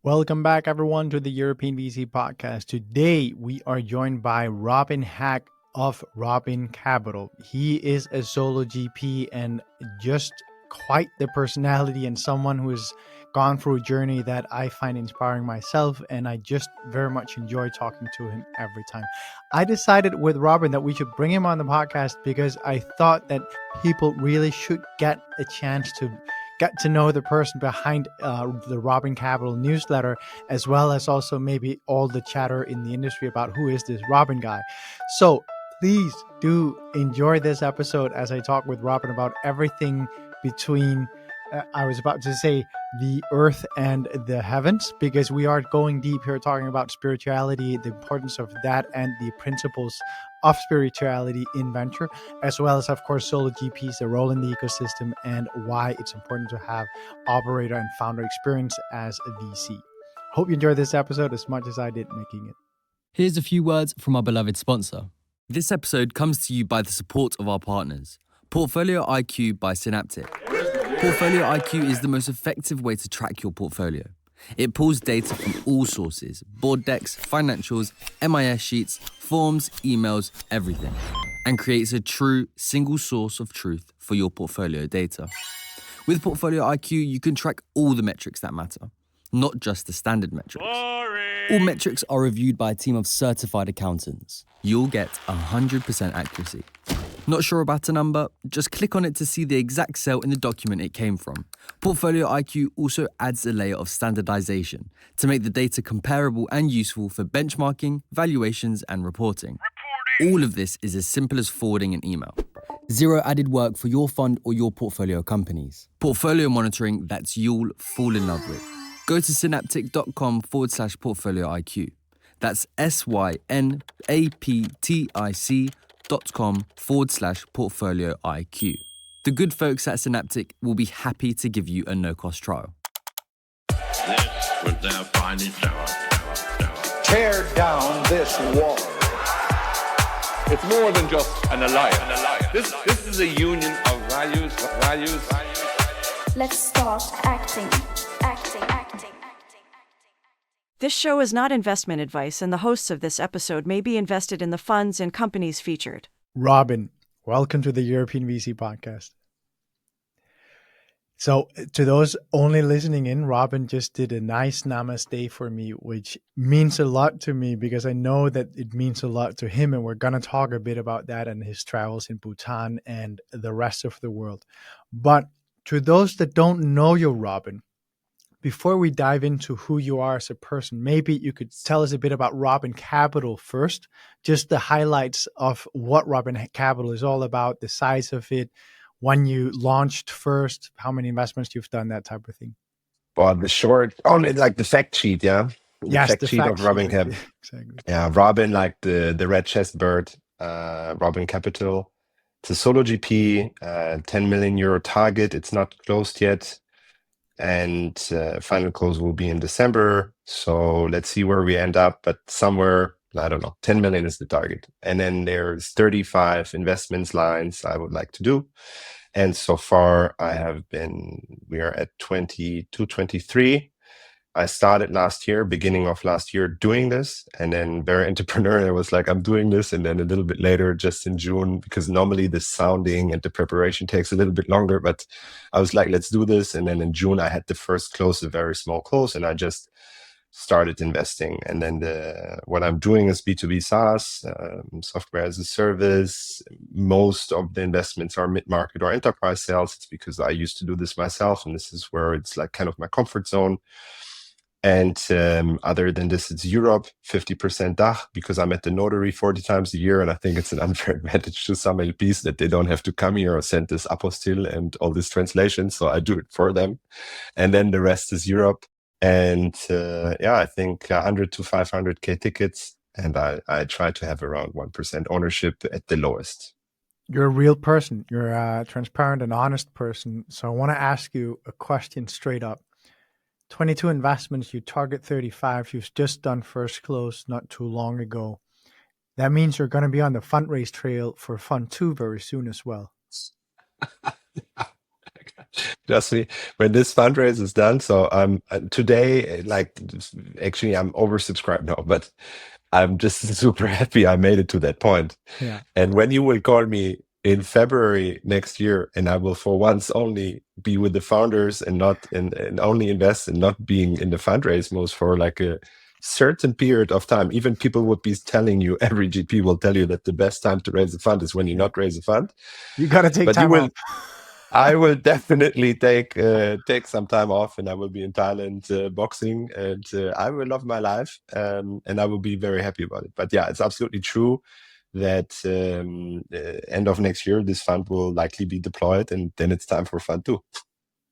Welcome back, everyone, to the European VC podcast. Today, we are joined by Robin Haak of Robin Capital. He is a solo GP and just quite the personality and someone who has gone through a journey that I find inspiring myself, and I just very much enjoy talking to him every time. I decided with Robin that we should bring him on the podcast because I thought that people really should get a chance to get to know the person behind the Robin Capital newsletter, as well as also maybe all the chatter in the industry about who is this Robin guy. So please do enjoy this episode as I talk with Robin about everything between, I was about to say, the earth and the heavens, because we are going deep here talking about spirituality, the importance of that, and the principles of spirituality in venture, as well as, of course, solo GPs, the role in the ecosystem, and why it's important to have operator and founder experience as a VC. Hope you enjoyed this episode as much as I did making it. Here's a few words from our beloved sponsor. This episode comes to you by the support of our partners, Portfolio IQ by Synaptic. Portfolio IQ is the most effective way to track your portfolio. It pulls data from all sources, board decks, financials, MIS sheets, forms, emails, everything, and creates a true single source of truth for your portfolio data. With Portfolio IQ, you can track all the metrics that matter, not just the standard metrics. All metrics are reviewed by a team of certified accountants. You'll get 100% accuracy. Not sure about a number? Just click on it to see the exact cell in the document it came from. Portfolio IQ also adds a layer of standardization to make the data comparable and useful for benchmarking, valuations, and reporting. All of this is as simple as forwarding an email. Zero added work for your fund or your portfolio companies. Portfolio monitoring that you'll fall in love with. Go to synaptic.com/portfolio IQ. That's synaptic.com/portfolio IQ. The good folks at Synaptic will be happy to give you a no-cost trial. This was their finest hour. Tear down this wall. It's more than just an alliance. This is a union of values. Let's start acting. This show is not investment advice, and the hosts of this episode may be invested in the funds and companies featured. Robin, welcome to the European VC podcast. So to those only listening in, Robin just did a nice namaste for me, which means a lot to me because I know that it means a lot to him. And we're going to talk a bit about that and his travels in Bhutan and the rest of the world. But to those that don't know you, Robin, before we dive into who you are as a person, maybe you could tell us a bit about Robin Capital first, just the highlights of what Robin Capital is all about, the size of it, when you launched first, how many investments you've done, that type of thing. Well, the short, only like the fact sheet, yeah? Yes, the fact of Robin sheet. Capital. Exactly. Yeah, Robin, like the red chest bird, Robin Capital. It's a solo GP, 10 million euro target. It's not closed yet. And final close will be in December. So let's see where we end up. But somewhere, I don't know, 10 million is the target. And then there's 35 investments lines I would like to do. And so far we are at 22, 23. I started beginning of last year doing this, and then very entrepreneurial. I was like, I'm doing this. And then a little bit later, just in June, because normally the sounding and the preparation takes a little bit longer, but I was like, let's do this. And then in June, I had the first close, a very small close, and I just started investing. And then what I'm doing is B2B SaaS, software as a service. Most of the investments are mid-market or enterprise sales. It's because I used to do this myself, and this is where it's like kind of my comfort zone. And other than this, it's Europe, 50% DACH, because I'm at the notary 40 times a year. And I think it's an unfair advantage to some LPs that they don't have to come here or send this apostille and all this translation. So I do it for them. And then the rest is Europe. And I think 100 to 500K tickets. And I try to have around 1% ownership at the lowest. You're a real person. You're a transparent and honest person. So I want to ask you a question straight up. 22 investments, you target 35. You've just done first close not too long ago. That means you're going to be on the fundraise trail for Fund 2 very soon as well. Trust me, when this fundraise is done, so today, actually I'm oversubscribed now, but I'm just super happy I made it to that point. Yeah. And when you will call me in February next year, and I will for once only be with the founders and not and only invest and not being in the fundraise mode for like a certain period of time, even people would be telling you, every GP will tell you that the best time to raise a fund is when you not raise a fund. You got to take But you time will off. I will definitely take some time off, and I will be in Thailand boxing, and I will love my life, and I will be very happy about it. But yeah, it's absolutely true that end of next year this fund will likely be deployed, and then it's time for fund two.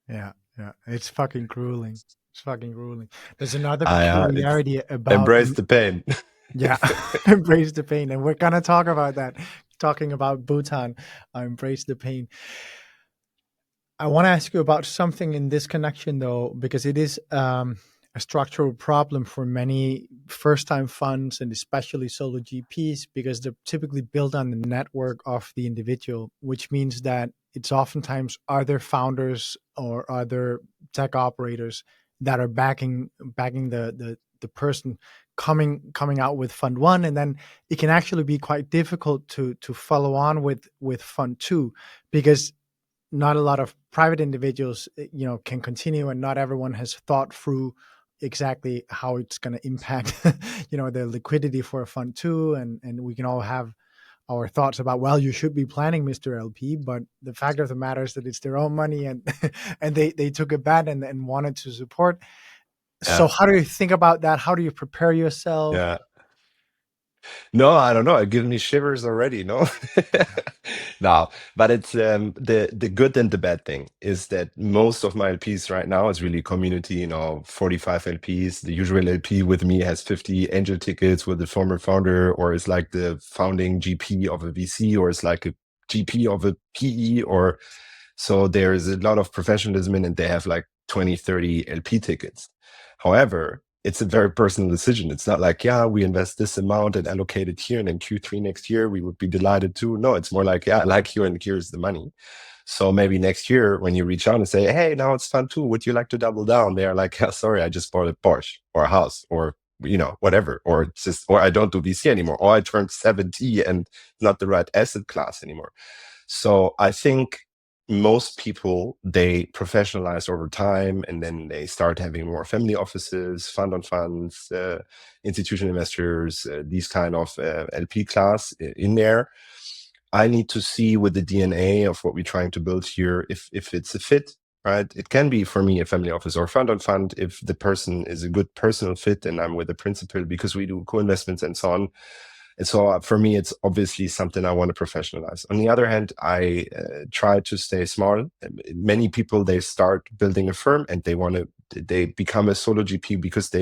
Yeah. It's fucking grueling. It's fucking grueling. There's another It's peculiarity about embrace the pain. Yeah, embrace the pain, and we're gonna talk about that. Talking about Bhutan, embrace the pain. I want to ask you about something in this connection, though, because it is a structural problem for many first-time funds and especially solo GPs, because they're typically built on the network of the individual, which means that it's oftentimes other founders or other tech operators that are backing the person coming out with fund one, and then it can actually be quite difficult to follow on with fund two, because not a lot of private individuals can continue, and not everyone has thought through exactly how it's going to impact the liquidity for a fund two, and we can all have our thoughts about, well, you should be planning, Mr. LP, but the fact of the matter is that it's their own money, and and they took a bet and wanted to support. So Yeah. how do you think about that? How do you prepare yourself? Yeah. No, I don't know. It gives me shivers already. No, no, but it's the good and the bad thing is that most of my LPs right now is really community. 45 LPs. The usual LP with me has 50 angel tickets with the former founder, or is like the founding GP of a VC, or is like a GP of a PE, or so there is a lot of professionalism in, and they have like 20, 30 LP tickets. However, it's a very personal decision. It's not like, yeah, we invest this amount and allocate it here, and in Q3 next year, we would be delighted to. No, it's more like, yeah, I like you, and here's the money. So maybe next year, when you reach out and say, hey, now it's fun too, would you like to double down? They are like, yeah, sorry, I just bought a Porsche or a house, or whatever, or I don't do VC anymore, or I turned 70 and not the right asset class anymore. So I think most people, they professionalize over time, and then they start having more family offices, fund on funds, institutional investors, these kind of LP class in there. I need to see with the DNA of what we're trying to build here if it's a fit, right? It can be for me a family office or fund on fund if the person is a good personal fit and I'm with the principal, because we do co-investments and so on. And so for me, it's obviously something I want to professionalize. On the other hand, I try to stay small. Many people, they start building a firm and they become a solo GP because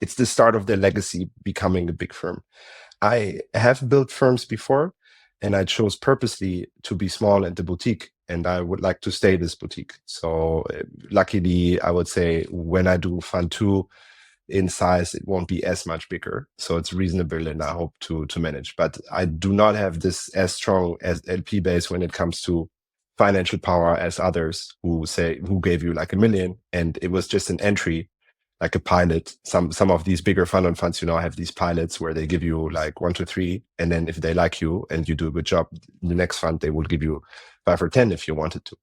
it's the start of their legacy becoming a big firm. I have built firms before, and I chose purposely to be small and a boutique, and I would like to stay this boutique. So luckily, I would say when I do fund two, in size, it won't be as much bigger. So it's reasonable, and I hope to manage. But I do not have this as strong as LP base when it comes to financial power as others who gave you like $1 million, and it was just an entry, like a pilot. Some of these bigger fund on funds, have these pilots where they give you like 1 to 3, and then if they like you and you do a good job, the next fund they will give you 5 or 10 if you wanted to.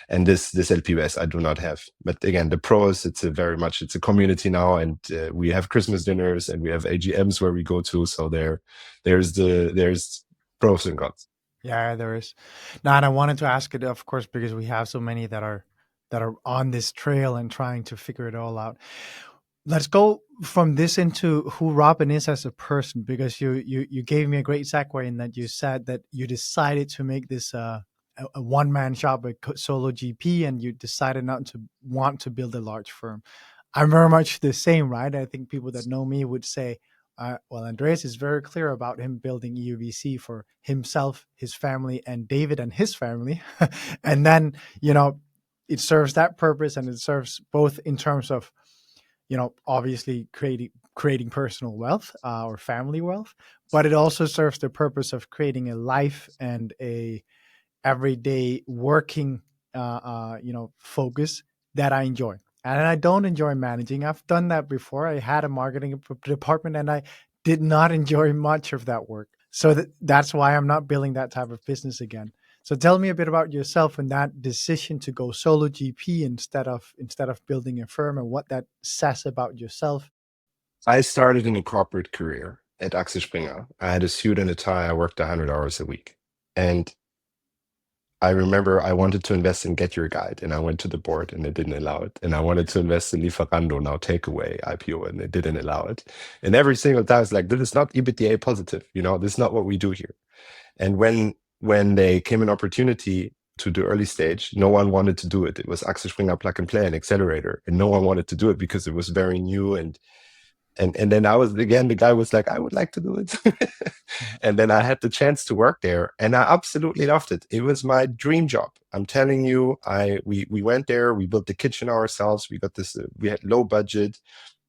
And this LPS I do not have. But again, the pros, it's a community now, and we have Christmas dinners and we have AGMs where we go to. So there's pros and cons. Yeah, there is. Now, and I wanted to ask it, of course, because we have so many that are on this trail and trying to figure it all out. Let's go from this into who Robin is as a person, because you gave me a great segue in that you said that you decided to make this a one-man shop, a solo GP, and you decided not to want to build a large firm. I'm very much the same, right? I think people that know me would say, well, Andreas is very clear about him building EUVC for himself, his family, and David and his family. And then, it serves that purpose, and it serves both in terms of, obviously creating personal wealth or family wealth, but it also serves the purpose of creating a life and a everyday working focus that I enjoy. And I don't enjoy managing. I've done that before. I had a marketing department and I did not enjoy much of that work. So that's why I'm not building that type of business again. So tell me a bit about yourself and that decision to go solo GP instead of building a firm, and what that says about yourself. I started in a corporate career at Axel Springer. I had a suit and a tie. I worked 100 hours a week. And I remember I wanted to invest in Get Your Guide, and I went to the board and they didn't allow it. And I wanted to invest in Lieferando, now Takeaway IPO, and they didn't allow it. And every single time it's like, this is not EBITDA positive. This is not what we do here. And when they came an opportunity to do early stage, no one wanted to do it. It was Axel Springer Plug and Play, an accelerator, and no one wanted to do it because it was very new. And then I was, again, the guy was like, I would like to do it. And then I had the chance to work there, and I absolutely loved it. It was my dream job. I'm telling you, we went there, we built the kitchen ourselves. We got this, we had low budget.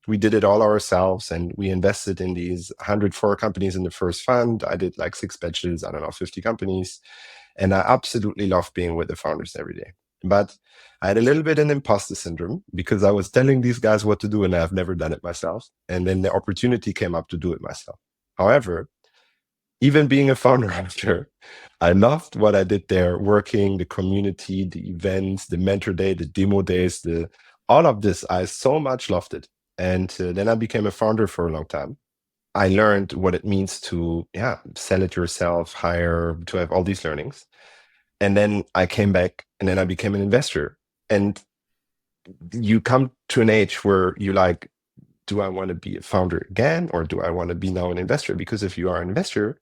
We did it all ourselves, and we invested in these 104 companies in the first fund. I did like 6 batches, 50 companies. And I absolutely loved being with the founders every day. But I had a little bit an imposter syndrome because I was telling these guys what to do and I've never done it myself. And then the opportunity came up to do it myself. However, even being a founder after, I loved what I did there, working, the community, the events, the mentor day, the demo days, all of this. I so much loved it. And then I became a founder for a long time. I learned what it means to sell it yourself, hire, to have all these learnings. And then I came back and then I became an investor. And you come to an age where you're like, do I want to be a founder again, or do I want to be now an investor? Because if you are an investor,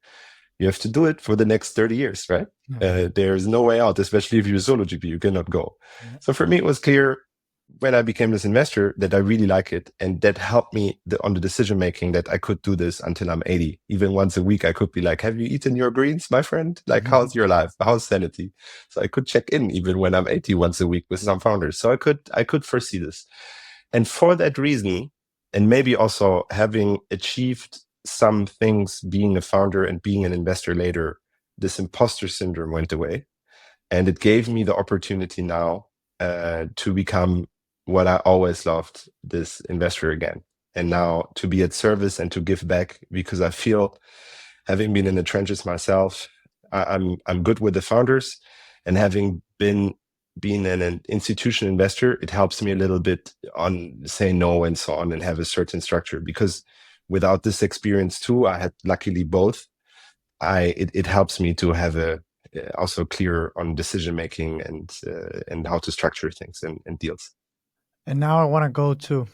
you have to do it for the next 30 years, right? Mm-hmm. There's no way out, especially if you're a solo GP, you cannot go. Mm-hmm. So for me, it was clear when I became this investor that I really like it. And that helped me on the decision-making, that I could do this until I'm 80. Even once a week, I could be like, have you eaten your greens, my friend? Like, mm-hmm. How's your life? How's sanity? So I could check in even when I'm 80 once a week with some founders. So I could foresee this. And for that reason, and maybe also having achieved some things being a founder and being an investor later, this imposter syndrome went away. And it gave me the opportunity now to become what I always loved, this investor again. And now to be at service and to give back, because I feel, having been in the trenches myself, I'm good with the founders, and having been an institutional investor, it helps me a little bit on say no and so on, and have a certain structure. Because without this experience too, I had luckily both. It helps me to have also clear on decision making and how to structure things and deals. And now I want to go to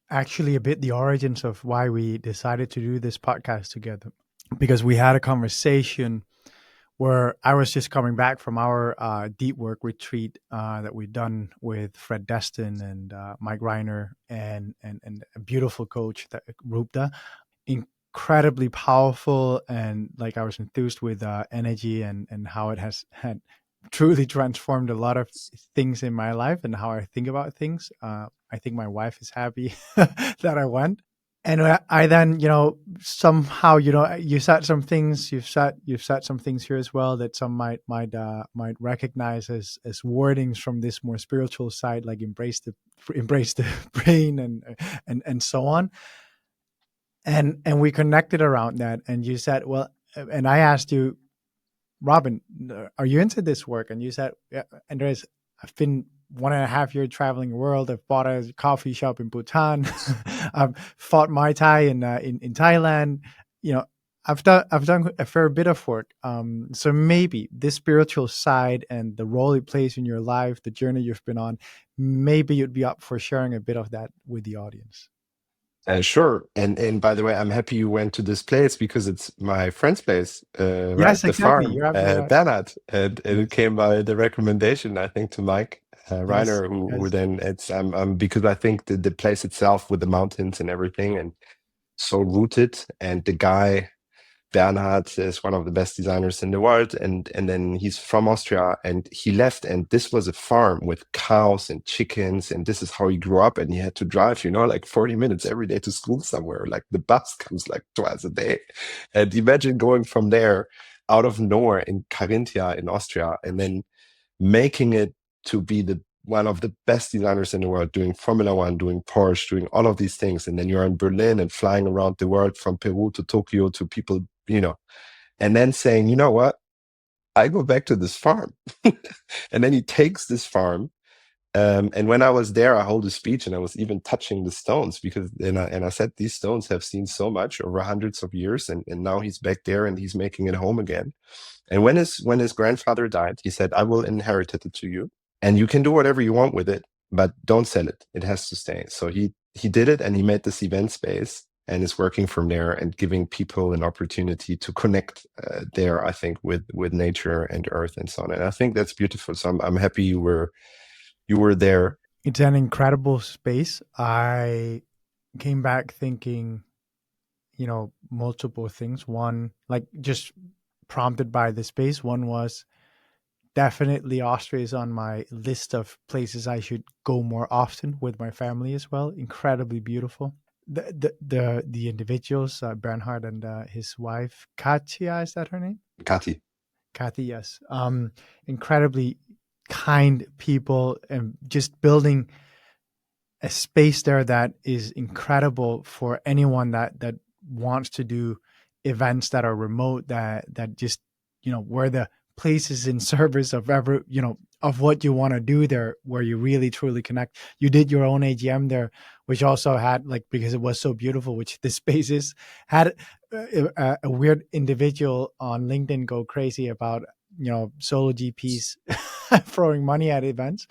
actually a bit the origins of why we decided to do this podcast together, because we had a conversation where I was just coming back from our deep work retreat that we'd done with Fred Destin and Mike Reiner and a beautiful coach, that Rupta. Incredibly powerful, and like I was enthused with energy and how it has had truly transformed a lot of things in my life and how I think about things. I think my wife is happy that I went. And I then, somehow, you said some things. You've said some things here as well that some might recognize as wordings from this more spiritual side, like embrace the brain and so on. And we connected around that. And you said, well, and I asked you, Robin, are you into this work? And you said, yeah, Andreas, I've been 1.5 years traveling the world. I've bought a coffee shop in Bhutan. I've fought Muay Thai in Thailand. I've done a fair bit of work. So maybe this spiritual side and the role it plays in your life, the journey you've been on, maybe you'd be up for sharing a bit of that with the audience. Sure. And by the way, I'm happy you went to this place, because it's my friend's place, yes, right? Exactly. The farm, Right. Bernhard. And it came by the recommendation, I think, to Mike Reiner, who then because I think the place itself with the mountains and everything, and so rooted. And the guy, Bernhard, is one of the best designers in the world, and then he's from Austria, and he left, and this was a farm with cows and chickens, and this is how he grew up. And he had to drive, like 40 minutes every day to school somewhere. Like the bus comes like twice a day. And imagine going from there out of nowhere in Carinthia in Austria, and then making it to be one of the best designers in the world, doing Formula One, doing Porsche, doing all of these things. And then you're in Berlin and flying around the world from Peru to Tokyo to people, and then saying, you know what? I go back to this farm. And then he takes this farm. And when I was there, I hold a speech and I was even touching the stones and I said, these stones have seen so much over hundreds of years. And now he's back there and he's making it home again. And when his grandfather died, he said, I will inherit it to you and you can do whatever you want with it, but don't sell it. It has to stay. So he did it and he made this event space and is working from there and giving people an opportunity to connect there, I think, with nature and earth and so on. And I think that's beautiful. So I'm happy you were there. It's an incredible space. I came back thinking, multiple things. One, like just prompted by the space. One was definitely Austria is on my list of places I should go more often with my family as well. Incredibly beautiful. The individuals, Bernhard and his wife, Katja, is that her name? Kati, yes. Incredibly kind people, and just building a space there that is incredible for anyone that wants to do events that are remote, that just, where the place is in service of of what you want to do there, where you really truly connect. You did your own AGM there, which also had, like, because it was so beautiful, which the spaces had a weird individual on LinkedIn go crazy about, solo GPs throwing money at events.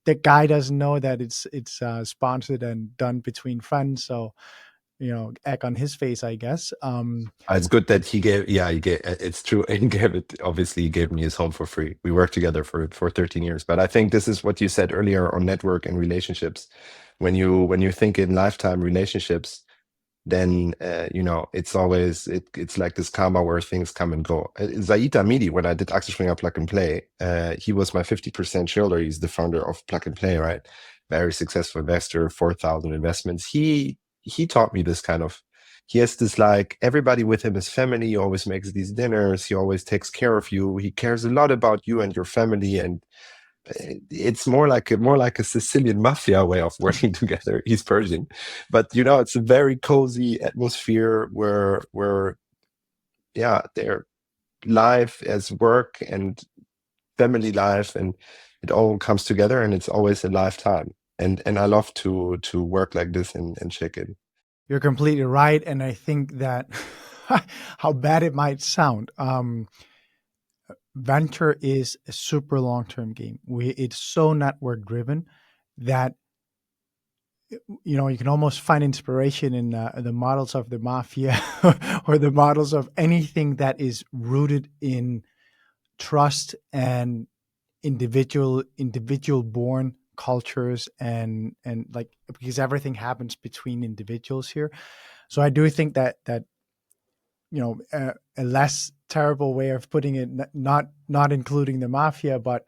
The guy doesn't know that it's sponsored and done between friends. So, egg on his face, I guess. It's good that he gave, it's true. He gave me his home for free. We worked together for 13 years. But I think this is what you said earlier on network and relationships. When you think in lifetime relationships, then, it's always, it's like this karma where things come and go. Zaid Amidi, when I did Axel Springer Plug and Play, he was my 50% shareholder. He's the founder of Plug and Play, right? Very successful investor, 4,000 investments. He taught me this kind of, he has this, like, everybody with him is family. He always makes these dinners. He always takes care of you. He cares a lot about you and your family. And it's more like a Sicilian mafia way of working together. He's Persian, but it's a very cozy atmosphere where their life as work and family life, and it all comes together, and it's always a lifetime. And I love to work like this and check in. You're completely right. And I think that how bad it might sound, venture is a super long-term game. It's so network driven that, you can almost find inspiration in the models of the mafia or the models of anything that is rooted in trust and individual born cultures and like, because everything happens between individuals here. So I do think that a less terrible way of putting it, not including the mafia, but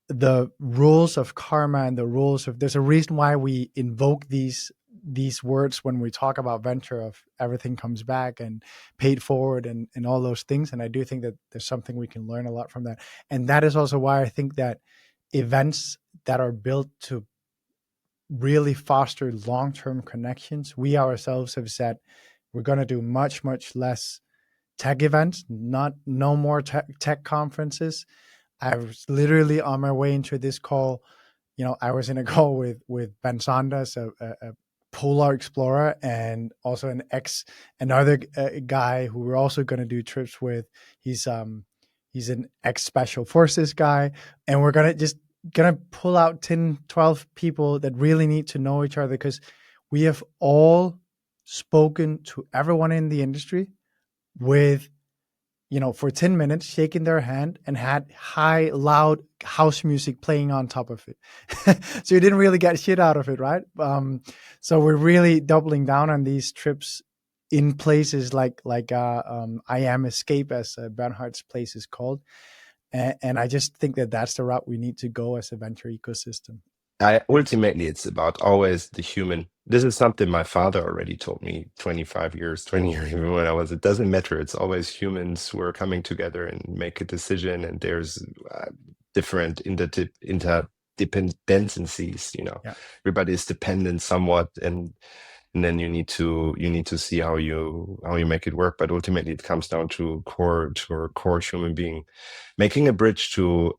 the rules of karma and the rules of, there's a reason why we invoke these words when we talk about venture, of everything comes back and paid forward and all those things. And I do think that there's something we can learn a lot from that. And that is also why I think that events that are built to really foster long-term connections, we ourselves have said we're going to do much, much less tech events, no more tech conferences. I was literally on my way into this call. I was in a call with Ben Sanders, a polar explorer, and also another guy who we're also going to do trips with. He's an ex-special forces guy, and we're gonna pull out 10, 12 people that really need to know each other, because we have all spoken to everyone in the industry with, for 10 minutes, shaking their hand and had high, loud house music playing on top of it. So you didn't really get shit out of it, right? So we're really doubling down on these trips in places like I Am Escape, as Bernhard's place is called. And I just think that that's the route we need to go as a venture ecosystem. Ultimately, it's about always the human. This is something my father already told me 20 years even when it doesn't matter. It's always humans who are coming together and make a decision. And there's different interdependencies. Yeah. Everybody is dependent somewhat, and then you need to see how you make it work. But ultimately, it comes down to core human being. Making a bridge to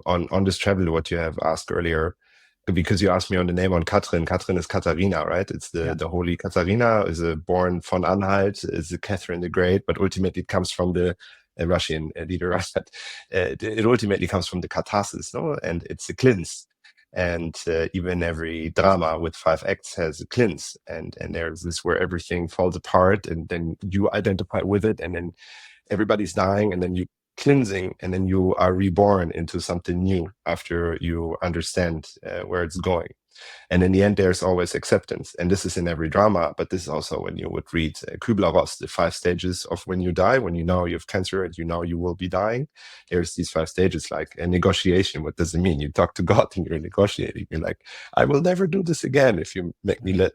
on this travel, what you have asked earlier, because you asked me on the name on Katrin. Katrin is Katharina, right? It's the holy Katharina, is born von Anhalt, is Catherine the Great, but ultimately it comes from the Russian leader. It ultimately comes from the catharsis, no? And it's a cleanse. And even every drama with 5 acts has a cleanse, and there's this where everything falls apart, and then you identify with it, and then everybody's dying, and then you cleansing, and then you are reborn into something new after you understand where it's going. And in the end, there's always acceptance. And this is in every drama, but this is also when you would read Kübler-Ross, the 5 stages of when you die, when you know you have cancer and you know you will be dying. There's these 5 stages, like a negotiation. What does it mean? You talk to God and you're negotiating. You're like, I will never do this again if you let me live.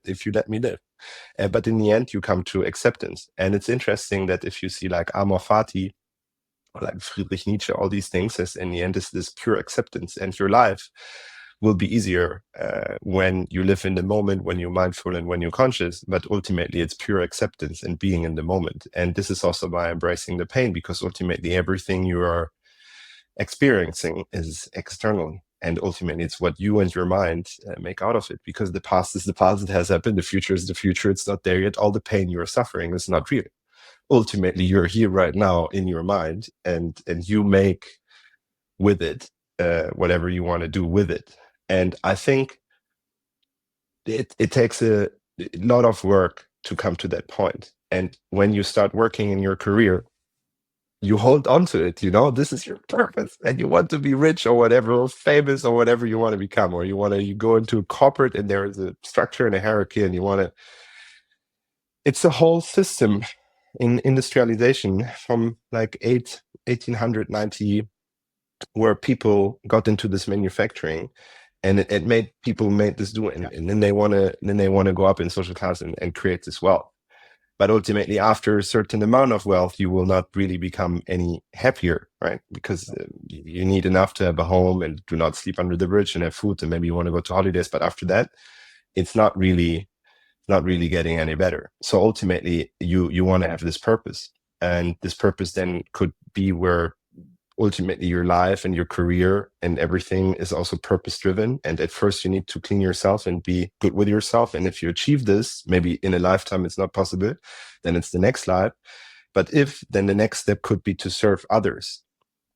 But in the end, you come to acceptance. And it's interesting that if you see like Amor Fati, or like Friedrich Nietzsche, all these things, as in the end is this pure acceptance, and your life will be easier when you live in the moment, when you're mindful and when you're conscious. But ultimately, it's pure acceptance and being in the moment. And this is also by embracing the pain, because ultimately everything you are experiencing is externally. And ultimately, it's what you and your mind make out of it, because the past is the past, it has happened. The future is the future, it's not there yet. All the pain you are suffering is not real. Ultimately, you're here right now in your mind, and you make with it whatever you want to do with it. And I think it takes a lot of work to come to that point. And when you start working in your career, you hold on to it. This is your purpose, and you want to be rich or whatever, or famous or whatever you want to become, or you go into corporate and there is a structure and a hierarchy, and you want to. It's a whole system in industrialization from like 1890, where people got into this manufacturing, and it made people this do it, and then they want to go up in social class and create this wealth. But ultimately, after a certain amount of wealth, you will not really become any happier, right? Because you need enough to have a home and do not sleep under the bridge and have food, and maybe you want to go to holidays. But after that, it's not really getting any better. So ultimately, you want to have this purpose, and this purpose then could be where ultimately your life and your career and everything is also purpose driven. And at first you need to clean yourself and be good with yourself. And if you achieve this, maybe in a lifetime it's not possible, then it's the next life. But then the next step could be to serve others.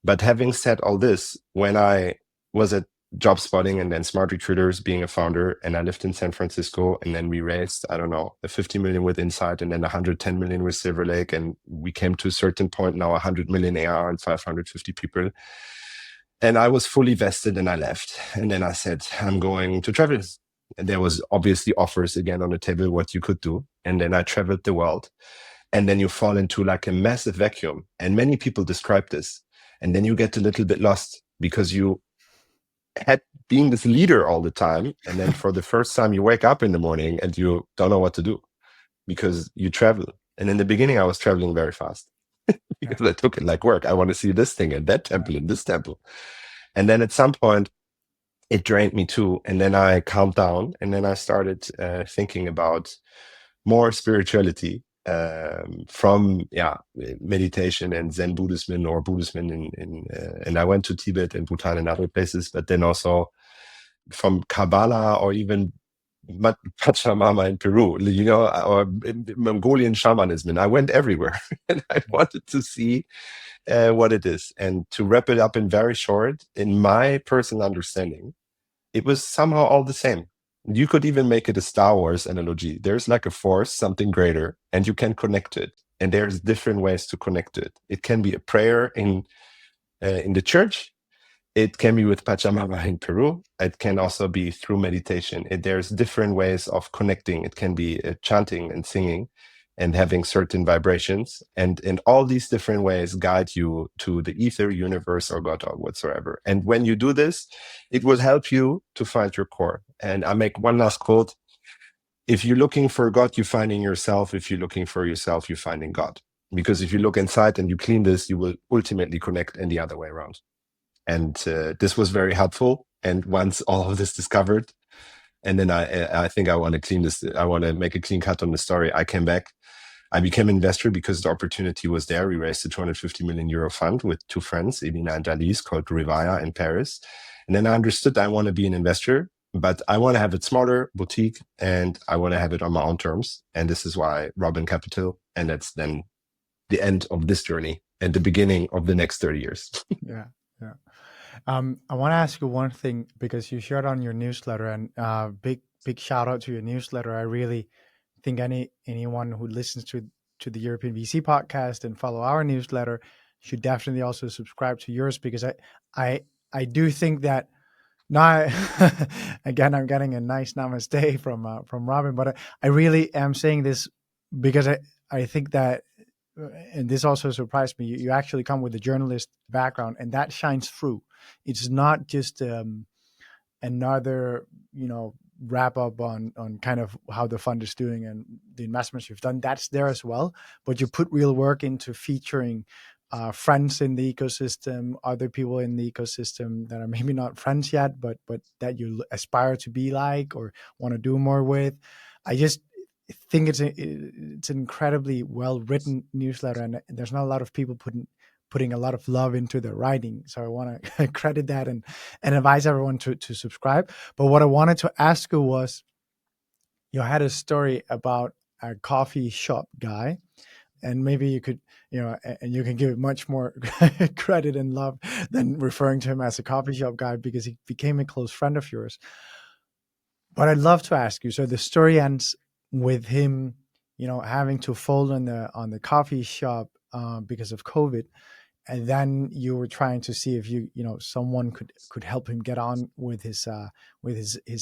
But having said all this, when I was at Job Spotting and then Smart Recruiters, being a founder, and I lived in San Francisco, and then we raised, I don't know, a 50 million with Insight, and then 110 million with Silver Lake, and we came to a certain point now, 100 million AR and 550 people. And I was fully vested, and I left. And then I said, I'm going to travel. And there was obviously offers again on the table, what you could do. And then I traveled the world. And then you fall into like a massive vacuum. And many people describe this. And then you get a little bit lost, because you had being this leader all the time, and then for the first time you wake up in the morning and you don't know what to do because you travel. And in the beginning I was traveling very fast because I took it like work. I want to see this thing and that temple and this temple. And then at some point it drained me too, and then I calmed down, and then I started thinking about more spirituality from meditation and Zen Buddhism or Buddhism and I went to Tibet and Bhutan and other places, but then also from Kabbalah or even Pachamama in Peru, or Mongolian shamanism. And I went everywhere and I wanted to see what it is. And to wrap it up in very short, in my personal understanding, it was somehow all the same. You could even make it a Star Wars analogy. There's like a force, something greater, and you can connect to it. And there's different ways to connect to it. It can be a prayer in the church. It can be with Pachamama in Peru. It can also be through meditation. There's different ways of connecting. It can be chanting and singing and having certain vibrations. And all these different ways guide you to the ether, universe, or God, or whatsoever. And when you do this, it will help you to find your core. And I make one last quote. If you're looking for God, you find in yourself. If you're looking for yourself, you find in God. Because if you look inside and you clean this, you will ultimately connect in the other way around. And this was very helpful. And once all of this discovered, and then I think I want to clean this. I want to make a clean cut on the story. I came back. I became an investor because the opportunity was there. We raised a 250 million euro fund with two friends, Elina and Alice, called Revaia in Paris. And then I understood I want to be an investor, but I want to have it smaller, boutique, and I want to have it on my own terms. And this is why Robin Capital. And that's then the end of this journey and the beginning of the next 30 years. Yeah. I want to ask you one thing, because you shared on your newsletter, and big shout out to your newsletter. I really think anyone who listens to the European VC podcast and follow our newsletter should definitely also subscribe to yours, because I do think that now again I'm getting a nice namaste from Robin, but I really am saying this because I think that, and this also surprised me, you actually come with a journalist background, and that shines through. It's not just another, wrap up on kind of how the fund is doing and the investments you've done. That's there as well, but you put real work into featuring friends in the ecosystem, other people in the ecosystem that are maybe not friends yet, but that you aspire to be like or want to do more with. I just think it's an incredibly well written newsletter, and there's not a lot of people putting a lot of love into their writing. So I want to credit that and advise everyone to subscribe. But what I wanted to ask you was, you had a story about a coffee shop guy, and maybe you could, and you can give it much more credit and love than referring to him as a coffee shop guy, because he became a close friend of yours. But I'd love to ask you, so the story ends with him, having to fold on the coffee shop because of COVID. And then you were trying to see if someone could help him get on with his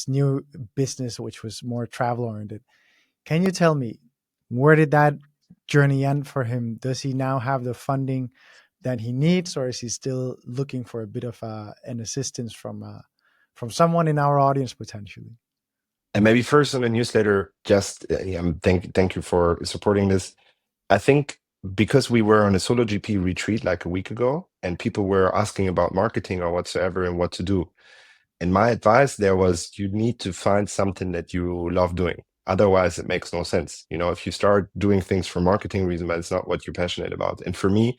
new business, which was more travel oriented. Can you tell me, where did that journey end for him? Does he now have the funding that he needs, or is he still looking for a bit of an assistance from someone in our audience potentially? And maybe first on the newsletter, just thank you for supporting this. I think because we were on a solo GP retreat like a week ago, and people were asking about marketing or whatsoever and what to do. And my advice there was, you need to find something that you love doing. Otherwise, it makes no sense. If you start doing things for marketing reasons, but it's not what you're passionate about. And for me,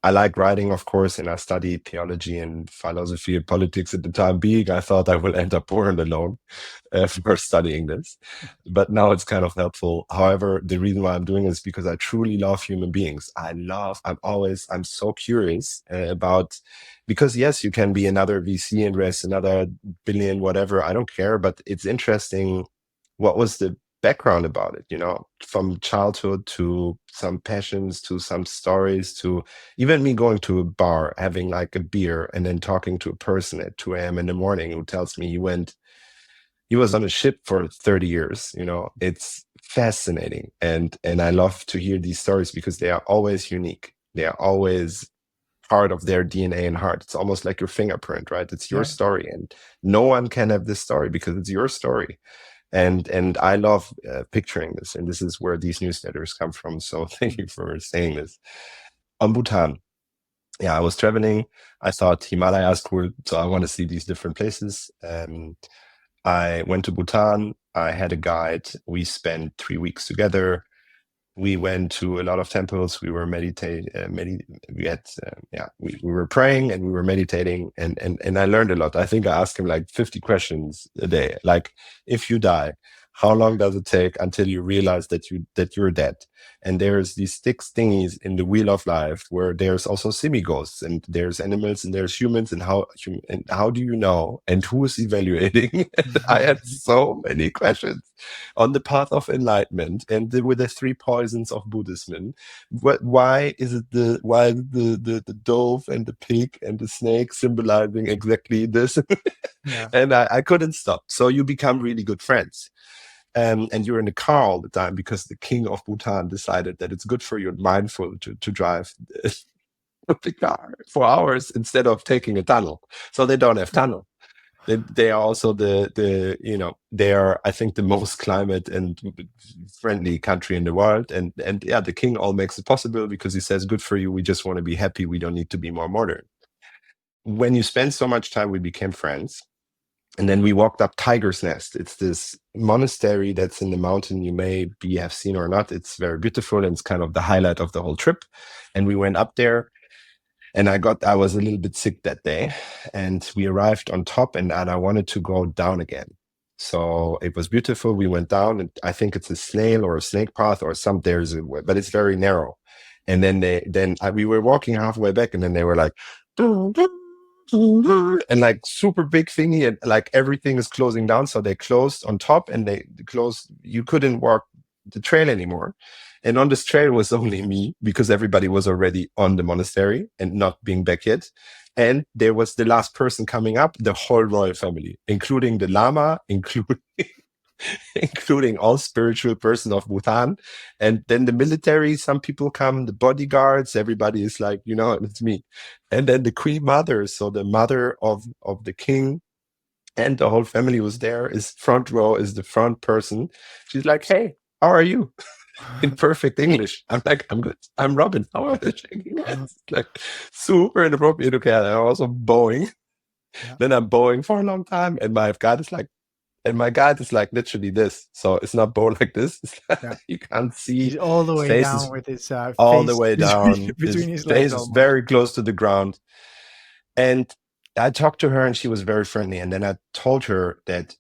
I like writing, of course, and I studied theology and philosophy and politics at the time being. I thought I will end up poor and alone for studying this, but now it's kind of helpful. However, the reason why I'm doing it is because I truly love human beings. I'm so curious because yes, you can be another VC and raise another billion, whatever. I don't care, but it's interesting. What was the background about it, from childhood to some passions, to some stories, to even me going to a bar, having like a beer, and then talking to a person at 2 a.m. in the morning who tells me he was on a ship for 30 years. It's fascinating. And I love to hear these stories because they are always unique. They are always part of their DNA and heart. It's almost like your fingerprint, right? It's your story, and no one can have this story because it's your story. And I love picturing this, and this is where these newsletters come from. So thank you for saying this. On Bhutan, I was traveling. I thought Himalaya is cool, so I want to see these different places. I went to Bhutan. I had a guide. We spent 3 weeks together. We went to a lot of temples. We were meditating. We were praying and we were meditating, and I learned a lot. I think I asked him like 50 questions a day. Like, if you die, how long does it take until you realize that you're dead? And there's these 6 thingies in the wheel of life where there's also semi-ghosts, and there's animals and there's humans, and how do you know, and who is evaluating? And I had so many questions on the path of enlightenment and with the 3 poisons of Buddhism. Why is it the dove and the pig and the snake symbolizing exactly this? And I couldn't stop. So you become really good friends. And you're in the car all the time because the king of Bhutan decided that it's good for you and mindful to drive the car for hours instead of taking a tunnel. So they don't have tunnel. They are also they are, I think, the most climate and friendly country in the world. And the king all makes it possible because he says, good for you. We just want to be happy. We don't need to be more modern. when you spend so much time, we became friends. And then we walked up Tiger's Nest. It's this monastery that's in the mountain. You may have seen or not. It's very beautiful, and it's kind of the highlight of the whole trip. And we went up there, and I was a little bit sick that day, and we arrived on top, and I wanted to go down again. So it was beautiful. We went down, and I think it's a snail or a snake path or but it's very narrow. And then we were walking halfway back, and then they were like, and like super big thingy, and like everything is closing down. So they closed on top, and they closed. You couldn't walk the trail anymore. And on this trail was only me, because everybody was already on the monastery and not being back yet. And there was the last person coming up, the whole royal family, including the Lama, including all spiritual persons of Bhutan. And then the military, some people come, the bodyguards, everybody is like, it's me. And then the queen mother, so the mother of the king, and the whole family was there, is front row, is the front person. She's like, "Hey, how are you?" In perfect English. I'm like, "I'm good. I'm Robin. How are you?" It's like super inappropriate. Okay, I'm also bowing. Yeah. Then I'm bowing for a long time, and my guide is like, literally this. So it's not bow like this. It's like, Yeah. you can't see. He's all the way Face down is with his all face the way down. between His his legs face is almost. very close to the ground. And I talked to her, and she was very friendly. And then I told her that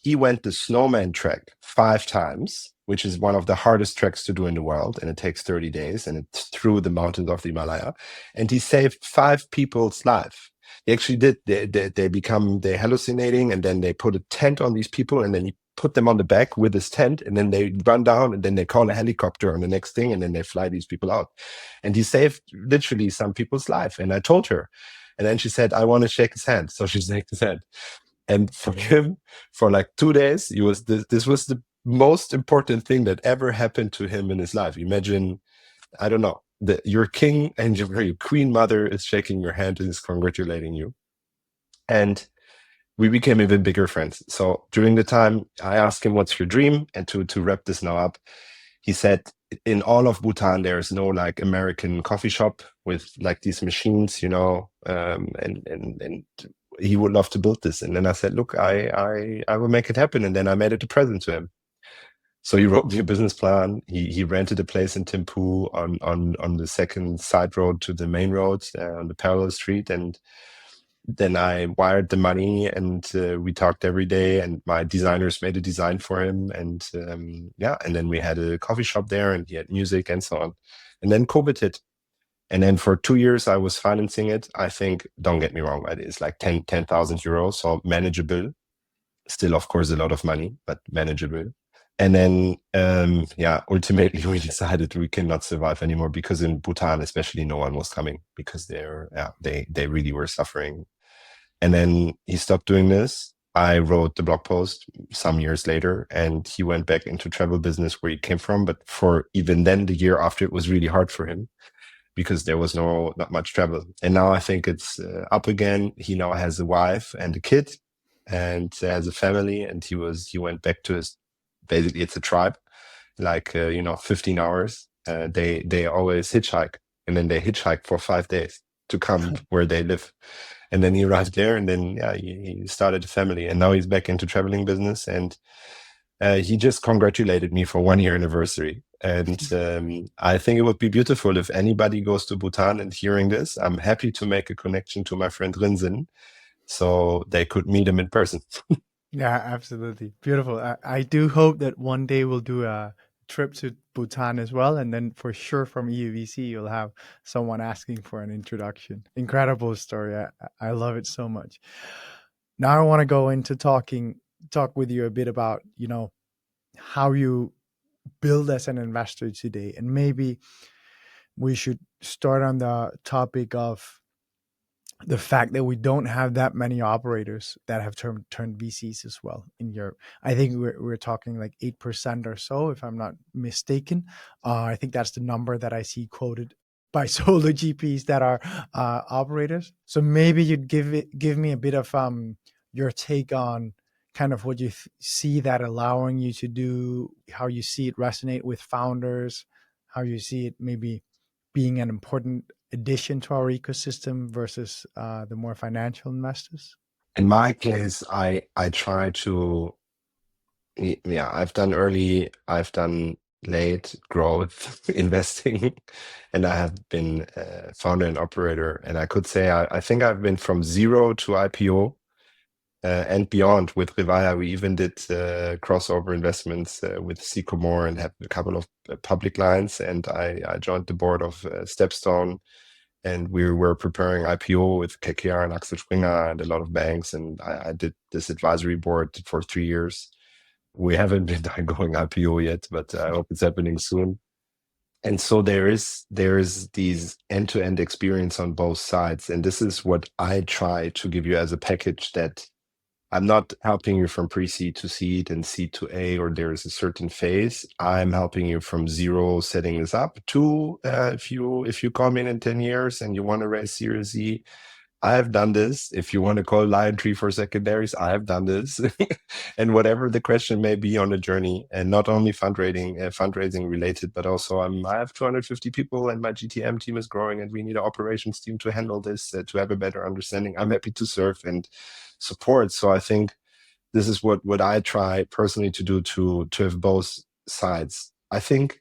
he went the snowman trek 5 times, which is one of the hardest treks to do in the world. And it takes 30 days, and it's through the mountains of the Himalaya. And he saved 5 people's life. He actually did. They're hallucinating, and then they put a tent on these people, and then he put them on the back with his tent, and then they run down, and then they call a helicopter on the next thing, and then they fly these people out. And he saved literally some people's life. And I told her, and then she said, "I want to shake his hand." So she shook his hand. And for him, for like 2 days, this was the most important thing that ever happened to him in his life. Imagine, I don't know, your king and your queen mother is shaking your hand and is congratulating you. And we became even bigger friends. So during the time, I asked him, "What's your dream?" And to wrap this now up, he said, in all of Bhutan, there's no like American coffee shop with like these machines, and he would love to build this. And then I said, "Look, I will make it happen." And then I made it a present to him. So he wrote me a business plan. He rented a place in Thimphu on the second side road to the main road, on the parallel street. And then I wired the money, and we talked every day, and my designers made a design for him. And and then we had a coffee shop there, and he had music and so on. And then COVID hit. And then for 2 years, I was financing it. I think, don't get me wrong, right? It's like 10,000 euros, so manageable. Still, of course, a lot of money, but manageable. And then, ultimately we decided we cannot survive anymore, because in Bhutan, especially, no one was coming, because they really were suffering. And then he stopped doing this. I wrote the blog post some years later, and he went back into travel business where he came from. But for even then, the year after, it was really hard for him, because there was not much travel. And now I think it's up again. He now has a wife and a kid, and has a family. And he went back to basically it's a tribe, like 15 hours. They always hitchhike, and then they hitchhike for 5 days to come where they live. And then he arrived there, and then he started a family, and now he's back into traveling business. And he just congratulated me for 1 year anniversary. And I think it would be beautiful if anybody goes to Bhutan and hearing this. I'm happy to make a connection to my friend Rinzin, so they could meet him in person. Yeah, absolutely. Beautiful. I do hope that one day we'll do a trip to Bhutan as well. And then for sure from EUVC, you'll have someone asking for an introduction. Incredible story. I love it so much. Now I want to go into talk with you a bit about, how you build as an investor today. And maybe we should start on the topic of the fact that we don't have that many operators that have turned VCs as well in Europe. I think we're talking like 8% or so, if I'm not mistaken. I think that's the number that I see quoted by solo GPs that are operators. So maybe you'd give me a bit of your take on kind of what you see that allowing you to do, how you see it resonate with founders, how you see it maybe being an important addition to our ecosystem versus the more financial investors? In my case, I try to, yeah, I've done early, I've done late growth investing, and I have been founder and operator. And I could say I think I've been from zero to IPO and beyond. With Revaia, we even did crossover investments with Sycamore and have a couple of public lines. And I joined the board of Stepstone, and we were preparing IPO with KKR and Axel Springer and a lot of banks. And I did this advisory board for 3 years. We haven't been going IPO yet, but I hope it's happening soon. And so there is these end-to-end experience on both sides. And this is what I try to give you as a package, that I'm not helping you from pre-seed to seed and seed to A, or there is a certain phase. I'm helping you from zero, setting this up, to if you come in 10 years and you want to raise Series Z, I have done this. If you want to call Lion Tree for secondaries, I have done this. And whatever the question may be on the journey, and not only fundraising related, but also I have 250 people and my GTM team is growing, and we need an operations team to handle this, to have a better understanding. I'm happy to serve and support. So I think this is what I try personally to do, to have both sides. I think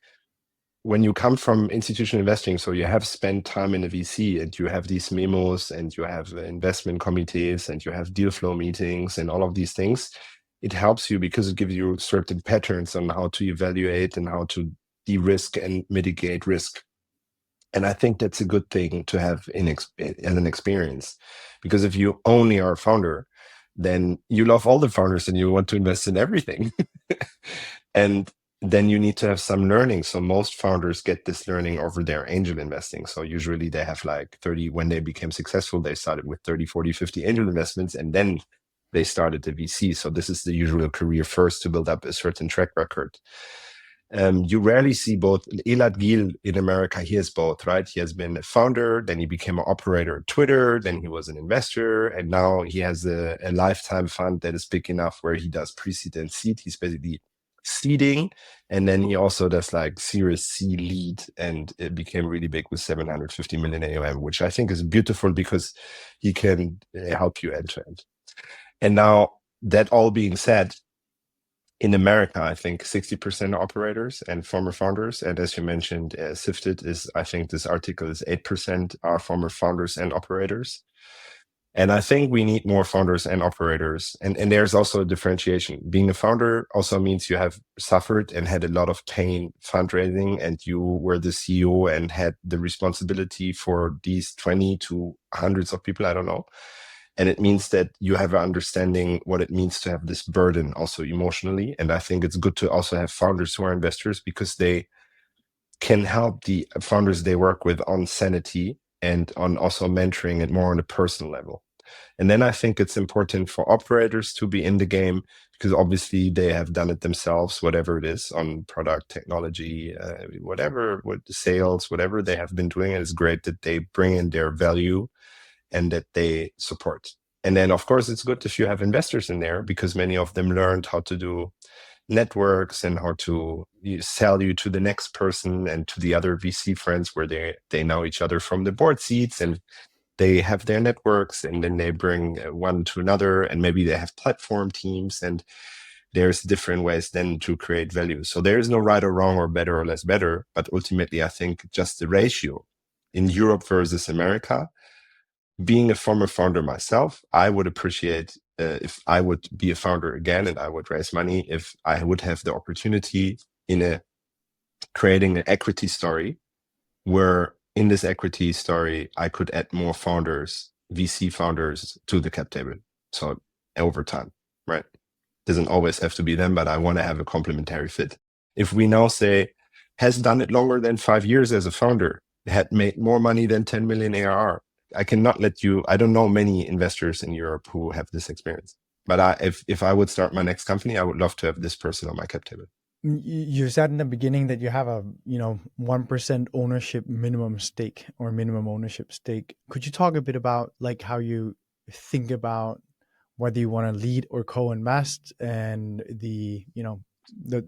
when you come from institutional investing, so you have spent time in a VC and you have these memos and you have investment committees and you have deal flow meetings and all of these things, it helps you because it gives you certain patterns on how to evaluate and how to de-risk and mitigate risk. And I think that's a good thing to have as an experience, because if you only are a founder, then you love all the founders and you want to invest in everything. And then you need to have some learning. So most founders get this learning over their angel investing. So usually they have like 30, when they became successful, they started with 30, 40, 50 angel investments, and then they started the VC. So this is the usual career first to build up a certain track record. You rarely see both. Elad Gil in America, he has both, right? He has been a founder, then he became an operator at Twitter, then he was an investor, and now he has a lifetime fund that is big enough where he does pre-seed and seed. He's basically seeding, and then he also does like Series C lead, and it became really big with 750 million AUM, which I think is beautiful because he can help you end to end. And now, that all being said, in America, I think 60% are operators and former founders. And as you mentioned, Sifted is, I think this article is 8% are former founders and operators. And I think we need more founders and operators. And there's also a differentiation. Being a founder also means you have suffered and had a lot of pain fundraising, and you were the CEO and had the responsibility for these 20 to hundreds of people, I don't know. And it means that you have an understanding what it means to have this burden also emotionally. And I think it's good to also have founders who are investors, because they can help the founders they work with on sanity and on also mentoring and more on a personal level. And then I think it's important for operators to be in the game, because obviously they have done it themselves, whatever it is, on product technology, whatever, what sales, whatever they have been doing. And it's great that they bring in their value and that they support. And then, of course, it's good if you have investors in there, because many of them learned how to do networks and how to sell you to the next person and to the other VC friends, where they know each other from the board seats, and they have their networks, and then they bring one to another, and maybe they have platform teams, and there's different ways then to create value. So there is no right or wrong or better or less better, but ultimately I think just the ratio in Europe versus America. Being a former founder myself, I would appreciate if I would be a founder again and I would raise money, if I would have the opportunity in creating an equity story, where in this equity story, I could add more founders, VC founders, to the cap table. So over time, right? Doesn't always have to be them, but I want to have a complementary fit. If we now say, has done it longer than 5 years as a founder, had made more money than 10 million ARR, I cannot let you, I don't know many investors in Europe who have this experience. But if I would start my next company, I would love to have this person on my cap table. You said in the beginning that you have a 1% ownership minimum stake, or minimum ownership stake. Could you talk a bit about like how you think about whether you want to lead or co-invest, and the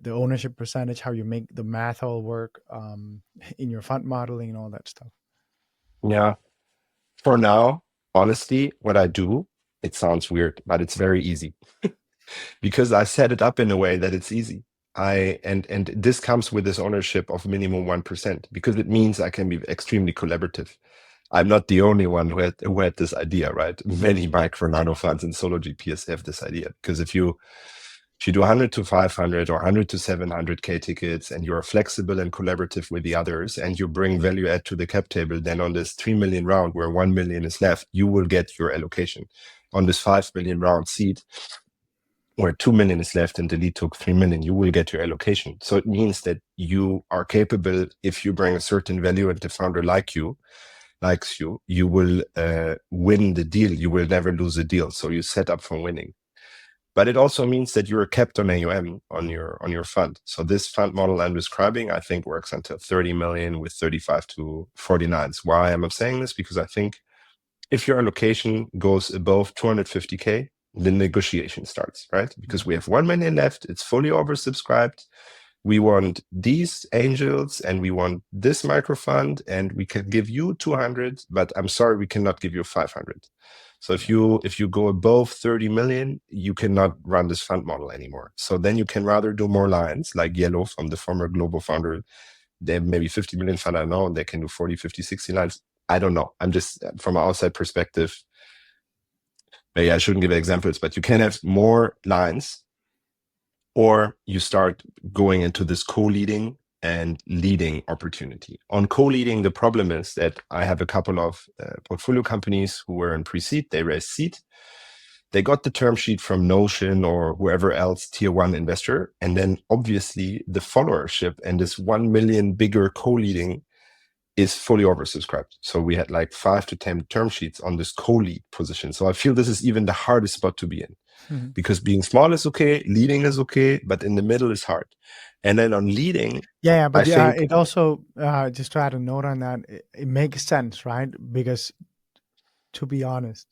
ownership percentage, how you make the math all work in your fund modeling and all that stuff? Yeah. For now, honestly, what I do, it sounds weird, but it's very easy because I set it up in a way that it's easy. And this comes with this ownership of minimum 1% because it means I can be extremely collaborative. I'm not the only one who had this idea, right? Many micro nano funds and solo GPs have this idea because if you do 100 to 500 or 100 to 700K tickets and you're flexible and collaborative with the others and you bring value add to the cap table, then on this 3 million round where 1 million is left, you will get your allocation. On this 5 million round seed where 2 million is left and the lead took 3 million, you will get your allocation. So it means that you are capable, if you bring a certain value and the founder likes you, you will win the deal. You will never lose a deal. So you set up for winning. But it also means that you're kept on AUM on your fund. So this fund model I'm describing, I think, works until 30 million with 35 to 49s. Why am I saying this? Because I think if your allocation goes above 250K, the negotiation starts, right? Because we have 1 million left. It's fully oversubscribed. We want these angels and we want this micro fund and we can give you 200, but I'm sorry, we cannot give you 500. So if you go above 30 million, you cannot run this fund model anymore. So then you can rather do more lines like Yellow from the former global founder. They have maybe 50 million fund, I know, and they can do 40, 50, 60 lines. I don't know. I'm just from an outside perspective. Maybe I shouldn't give examples, but you can have more lines or you start going into this co-leading and leading opportunity. On co-leading, the problem is that I have a couple of portfolio companies who were in pre-seed, they raised seed. They got the term sheet from Notion or whoever else, tier one investor. And then obviously the followership and this 1 million bigger co-leading is fully oversubscribed. So we had like 5 to 10 term sheets on this co-lead position. So I feel this is even the hardest spot to be in. Because being small is okay, leading is okay, but in the middle is hard. And then on leading, but I think it also just to add a note on that, it makes sense, right? Because to be honest,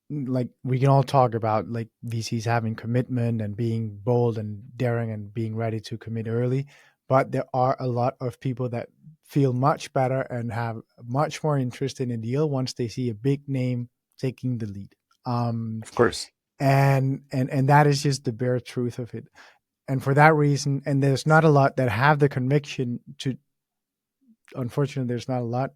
like we can all talk about like VCs having commitment and being bold and daring and being ready to commit early, but there are a lot of people that feel much better and have much more interest in a deal once they see a big name taking the lead. Of course. And that is just the bare truth of it. And for that reason, and there's not a lot that have the conviction to, unfortunately, there's not a lot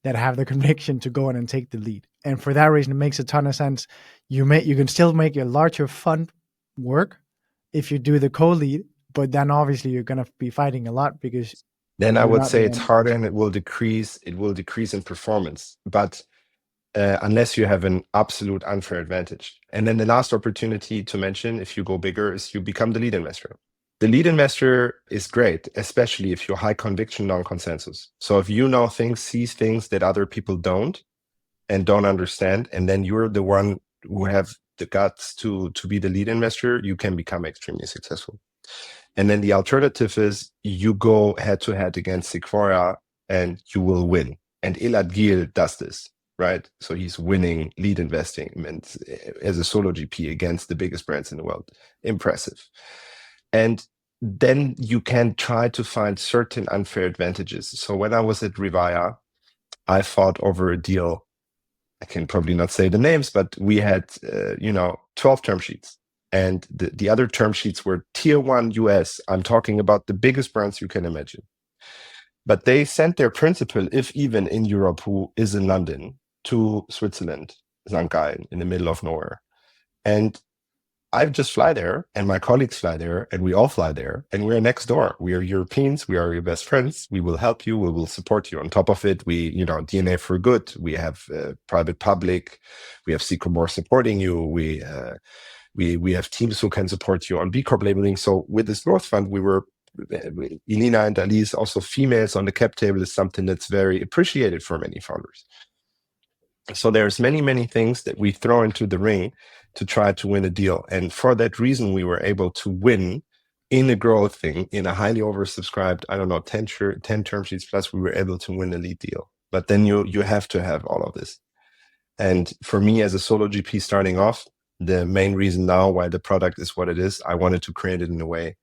that have the conviction to go in and take the lead. And for that reason, it makes a ton of sense. You can still make a larger fund work if you do the co-lead, but then obviously you're going to be fighting a lot because then I would say it's harder and it will decrease in performance. But unless you have an absolute unfair advantage. And then the last opportunity to mention, if you go bigger, is you become the lead investor. The lead investor is great, especially if you're high conviction, non-consensus. So if you know things, sees things that other people don't and don't understand, and then you're the one who have the guts to be the lead investor, you can become extremely successful. And then the alternative is you go head to head against Sequoia and you will win. And Elad Gil does this. Right, so he's winning lead investing as a solo GP against the biggest brands in the world. Impressive. And then you can try to find certain unfair advantages. So when I was at Revaia, I fought over a deal. I can probably not say the names, but we had 12 term sheets, and the other term sheets were tier 1 US. I'm talking about the biggest brands you can imagine. But they sent their principal, if even in Europe, who is in London, to Switzerland, Zankai, in the middle of nowhere. And I just fly there, and my colleagues fly there, and we all fly there, and we're next door. We are Europeans. We are your best friends. We will help you. We will support you. On top of it, we, DNA for good. We have private public. We have Sycamore supporting you. We have teams who can support you on B Corp labeling. So with this growth fund, Elina and Alice, also females on the cap table, is something that's very appreciated for many founders. So there's many, many things that we throw into the ring to try to win a deal. And for that reason, we were able to win in a growth thing, in a highly oversubscribed, 10 term sheets plus, we were able to win a lead deal. But then you have to have all of this. And for me as a solo GP starting off, the main reason now why the product is what it is, I wanted to create it in a way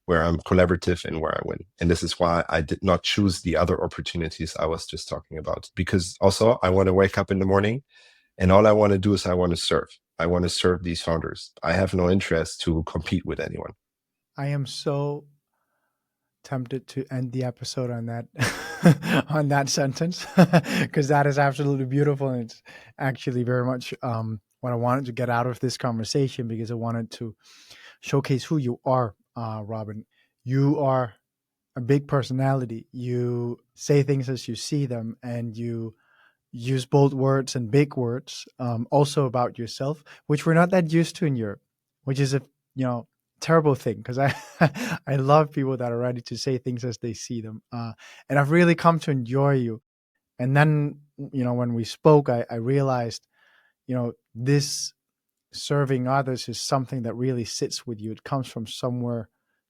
where I'm collaborative and where I win. And this is why I did not choose the other opportunities I was just talking about, because also I want to wake up in the morning and all I want to do is I want to serve. I want to serve these founders. I have no interest to compete with anyone. I am so tempted to end the episode on that on that sentence, because that is absolutely beautiful, and it's actually very much what I wanted to get out of this conversation, because I wanted to showcase who you are, Robin. You are a big personality. You say things as you see them, and you use bold words and big words, also about yourself, which we're not that used to in Europe, which is a terrible thing, because I I love people that are ready to say things as they see them, and I've really come to enjoy you. And then when we spoke, I realized this serving others is something that really sits with you. It comes from somewhere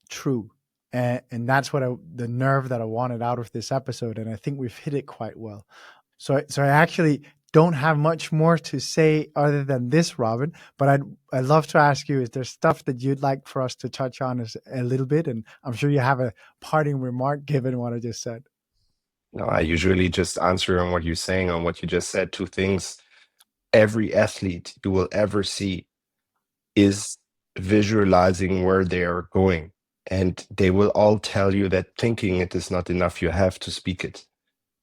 true, and that's what the nerve that I wanted out of this episode, and I think we've hit it quite well. So I actually don't have much more to say other than this, Robin, but I'd love to ask you, is there stuff that you'd like for us to touch on a little bit? And I'm sure you have a parting remark given what I just said. No, I usually just answer on what you're saying, on what you just said. Two things. Every athlete you will ever see is visualizing where they are going. And they will all tell you that thinking it is not enough. You have to speak it.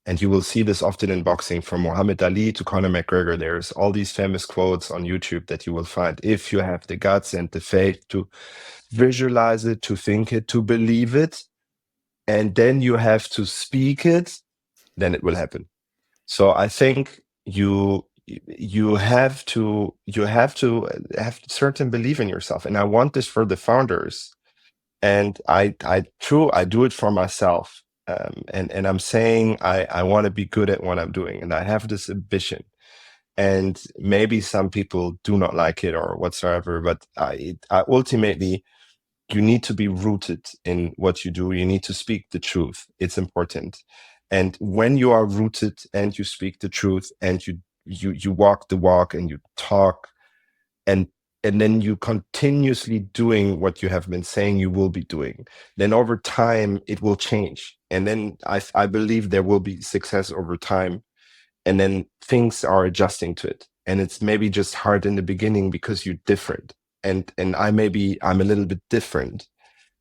And you will see this often in boxing, from Muhammad Ali to Conor McGregor. There's all these famous quotes on YouTube that you will find. If you have the guts and the faith to visualize it, to think it, to believe it, and then you have to speak it, then it will happen. So I think you have to have certain belief in yourself. And I want this for the founders. And I do it for myself. And I'm saying I want to be good at what I'm doing, and I have this ambition. And maybe some people do not like it or whatsoever, but I ultimately, you need to be rooted in what you do. You need to speak the truth. It's important. And when you are rooted and you speak the truth and you walk the walk and you talk, and then you continuously doing what you have been saying you will be doing, then over time it will change. And then I believe there will be success over time. And then things are adjusting to it. And it's maybe just hard in the beginning because you're different. And I'm a little bit different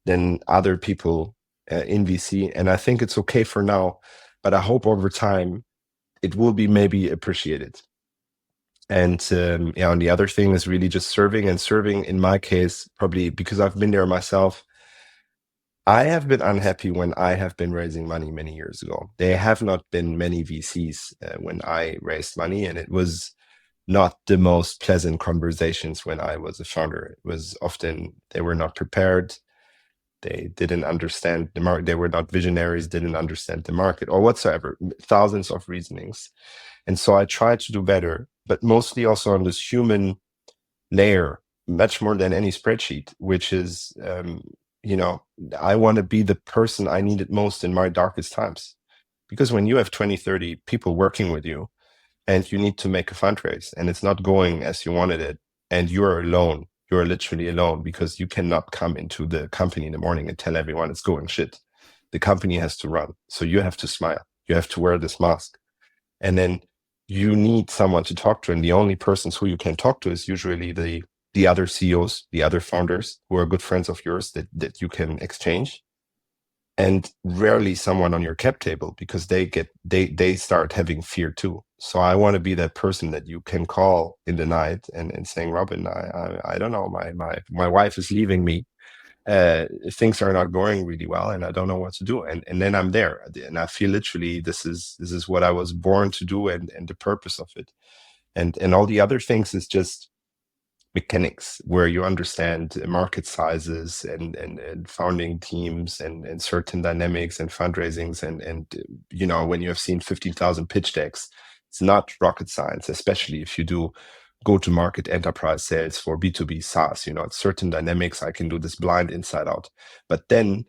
than other people in VC. And I think it's okay for now, but I hope over time it will be maybe appreciated. And and the other thing is really just serving. And serving, in my case, probably because I've been there myself, I have been unhappy when I have been raising money many years ago. There have not been many VCs when I raised money, and it was not the most pleasant conversations when I was a founder. It was often they were not prepared. They didn't understand the market. They were not visionaries, didn't understand the market or whatsoever. Thousands of reasonings. And so I tried to do better, but mostly also on this human layer, much more than any spreadsheet, which is, I want to be the person I needed most in my darkest times. Because when you have 20, 30 people working with you and you need to make a fundraise and it's not going as you wanted it, and you're alone, you're literally alone, because you cannot come into the company in the morning and tell everyone it's going shit. The company has to run. So you have to smile. You have to wear this mask. And then you need someone to talk to. And the only persons who you can talk to is usually the other CEOs, the other founders who are good friends of yours that you can exchange. And rarely someone on your cap table, because they start having fear too. So I want to be that person that you can call in the night and saying, Robin, I don't know, my wife is leaving me. Things are not going really well and I don't know what to do. And then I'm there. And I feel literally this is what I was born to do and the purpose of it. And all the other things is just mechanics, where you understand market sizes and founding teams and certain dynamics and fundraisings. And when you have seen 15,000 pitch decks, it's not rocket science, especially if you do go-to-market enterprise sales for B2B SaaS. It's certain dynamics. I can do this blind inside out. But then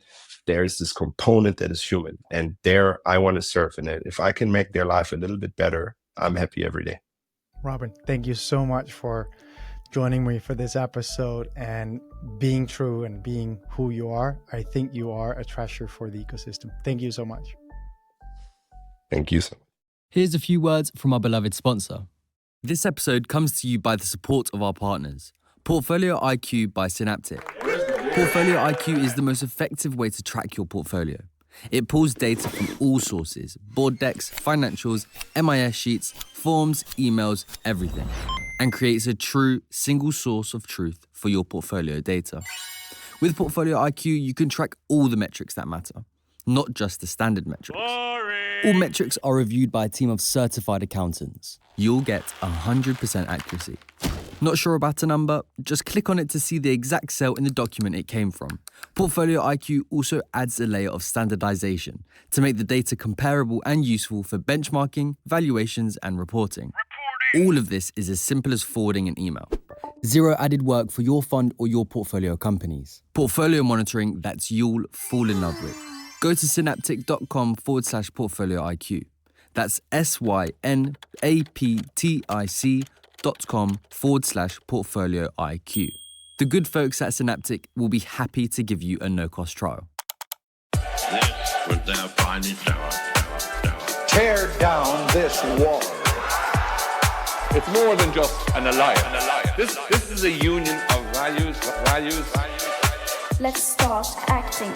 there is this component that is human. And there I want to serve. And if I can make their life a little bit better, I'm happy every day. Robin, thank you so much for joining me for this episode and being true and being who you are. I think you are a treasure for the ecosystem. Thank you so much. Thank you so much. Here's a few words from our beloved sponsor. This episode comes to you by the support of our partners. Portfolio IQ by Synaptic. Portfolio IQ is the most effective way to track your portfolio. It pulls data from all sources, board decks, financials, MIS sheets, forms, emails, everything, and creates a true single source of truth for your portfolio data. With Portfolio IQ, you can track all the metrics that matter, not just the standard metrics. All metrics are reviewed by a team of certified accountants. You'll get 100% accuracy. Not sure about a number? Just click on it to see the exact cell in the document it came from. Portfolio IQ also adds a layer of standardization to make the data comparable and useful for benchmarking, valuations, and reporting. All of this is as simple as forwarding an email. Zero added work for your fund or your portfolio companies. Portfolio monitoring that you'll fall in love with. Go to synaptic.com/portfolio IQ. That's synaptic.com/portfolio IQ. The good folks at Synaptic will be happy to give you a no-cost trial. This was their finest hour. Tear down this wall. It's more than just an alliance. This is a union of values. Let's start acting.